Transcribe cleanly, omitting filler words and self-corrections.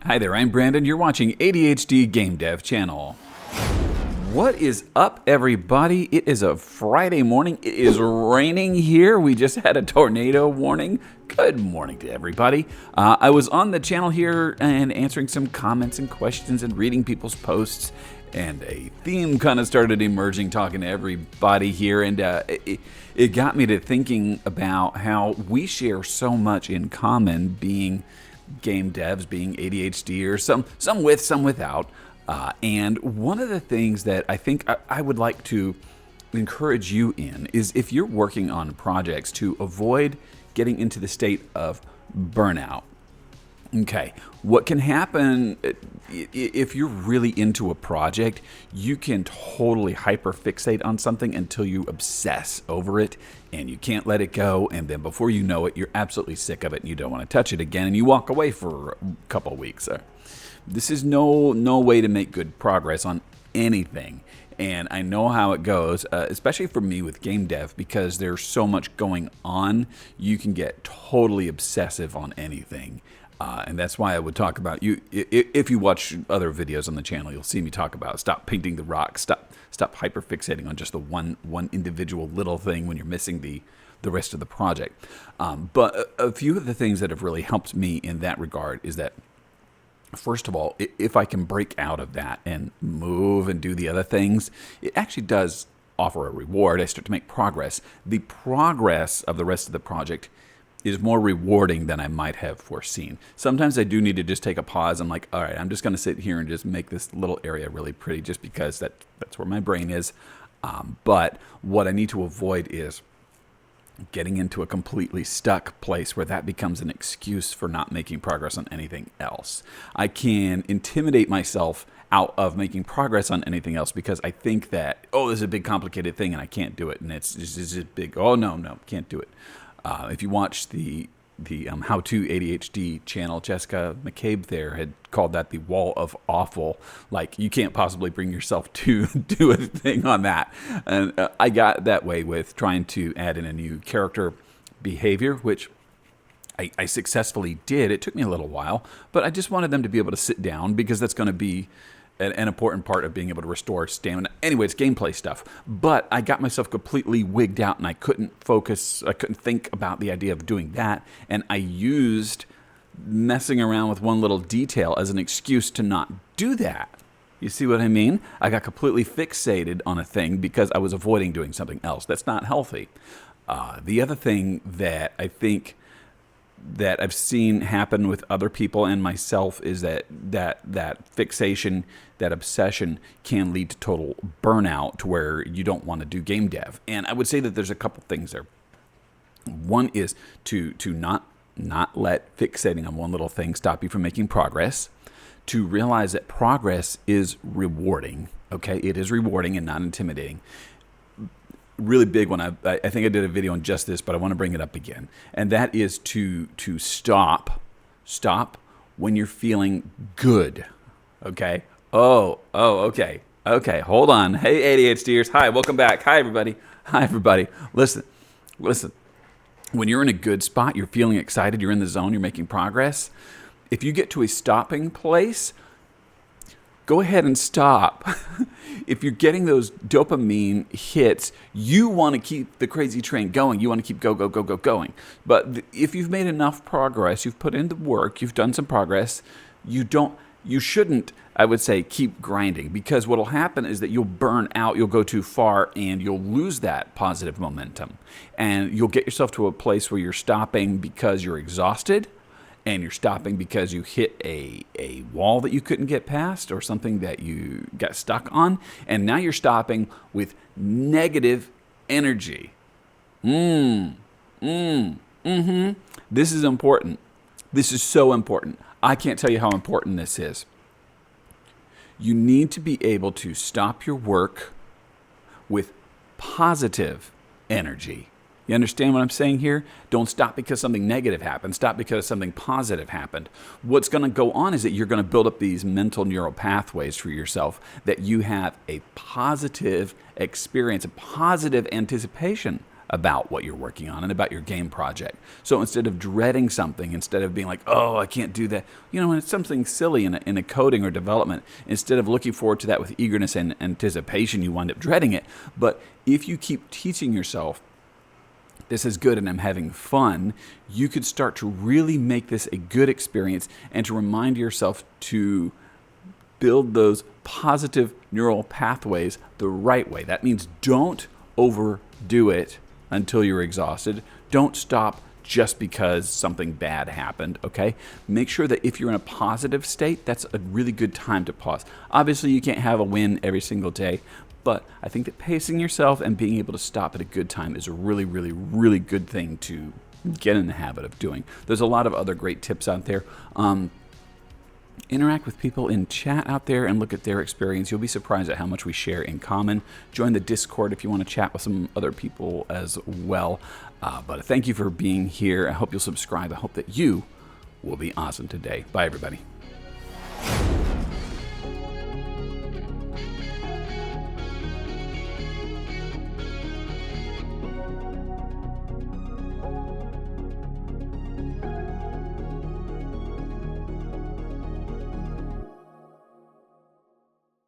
Hi there, I'm Brandon. You're watching ADHD Game Dev Channel. What is up, everybody? It is a Friday morning. It is raining here. We just had a tornado warning. Good morning to everybody. I was on the channel here and answering some comments and questions and reading people's posts, and a theme kind of started emerging, talking to everybody here, and it got me to thinking about how we share so much in common, being game devs, being ADHDers, some with, some without. And one of the things that I think I would like to encourage you in is, if you're working on projects, to avoid getting into the state of burnout. Okay, what can happen if you're really into a project, you can totally hyperfixate on something until you obsess over it and you can't let it go, and then before you know it, you're absolutely sick of it and you don't want to touch it again, and you walk away for a couple of weeks. This is no way to make good progress on anything. And I know how it goes, especially for me with game dev, because there's so much going on. You can get totally obsessive on anything. And that's why I would talk about, if you watch other videos on the channel, you'll see me talk about stop painting the rock, stop hyperfixating on just the one individual little thing when you're missing the rest of the project. But a few of the things that have really helped me in that regard is that, first of all, if I can break out of that and move and do the other things, it actually does offer a reward. I start to make progress. The progress of the rest of the project is more rewarding than I might have foreseen. Sometimes I do need to just take a pause. I'm like, all right, I'm just going to sit here and just make this little area really pretty, just because that's where my brain is. But what I need to avoid is getting into a completely stuck place where that becomes an excuse for not making progress on anything else. I can intimidate myself out of making progress on anything else because I think that, oh, this is a big complicated thing and I can't do it. And it's just big, oh, no, can't do it. If you watch the How to ADHD channel, Jessica McCabe there had called that the wall of awful. Like, you can't possibly bring yourself to do a thing on that. And I got that way with trying to add in a new character behavior, which I successfully did. It took me a little while, but I just wanted them to be able to sit down, because that's going to be an important part of being able to restore stamina. Anyway, it's gameplay stuff. But I got myself completely wigged out and I couldn't focus. I couldn't think about the idea of doing that. And I used messing around with one little detail as an excuse to not do that. You see what I mean? I got completely fixated on a thing because I was avoiding doing something else. That's not healthy. The other thing that I think that I've seen happen with other people and myself is that fixation, that obsession, can lead to total burnout, to where you don't want to do game dev. And I would say that there's a couple things there. One is to not let fixating on one little thing stop you from making progress. To realize that progress is rewarding. Okay, it is rewarding and not intimidating. Really big one. I think I did a video on just this, but I want to bring it up again. And that is to stop when you're feeling good. Okay. Okay. Hold on. Hey, ADHDers. Hi, welcome back. Hi, everybody. Listen. When you're in a good spot, you're feeling excited, you're in the zone, you're making progress. If you get to a stopping place, go ahead and stop. If you're getting those dopamine hits, you want to keep the crazy train going. You want to keep going. But if you've made enough progress, you've put in the work, you've done some progress, you shouldn't, I would say, keep grinding, because what'll happen is that you'll burn out, you'll go too far, and you'll lose that positive momentum. And you'll get yourself to a place where you're stopping because you're exhausted, and you're stopping because you hit a wall that you couldn't get past, or something that you got stuck on, and now you're stopping with negative energy. This is important. This is so important. I can't tell you how important this is. You need to be able to stop your work with positive energy. You understand what I'm saying here? Don't stop because something negative happened. Stop because something positive happened. What's going to go on is that you're going to build up these mental neural pathways for yourself, that you have a positive experience, a positive anticipation about what you're working on and about your game project. So instead of dreading something, instead of being like, oh, I can't do that, when it's something silly in a coding or development, instead of looking forward to that with eagerness and anticipation, you wind up dreading it. But if you keep teaching yourself, this is good and I'm having fun, you could start to really make this a good experience and to remind yourself to build those positive neural pathways the right way. That means don't overdo it until you're exhausted. Don't stop just because something bad happened, okay? Make sure that if you're in a positive state, that's a really good time to pause. Obviously, you can't have a win every single day, but I think that pacing yourself and being able to stop at a good time is a really, really, really good thing to get in the habit of doing. There's a lot of other great tips out there. Interact with people in chat out there and look at their experience. You'll be surprised at how much we share in common. Join the Discord if you want to chat with some other people as well. But thank you for being here. I hope you'll subscribe. I hope that you will be awesome today. Bye, everybody.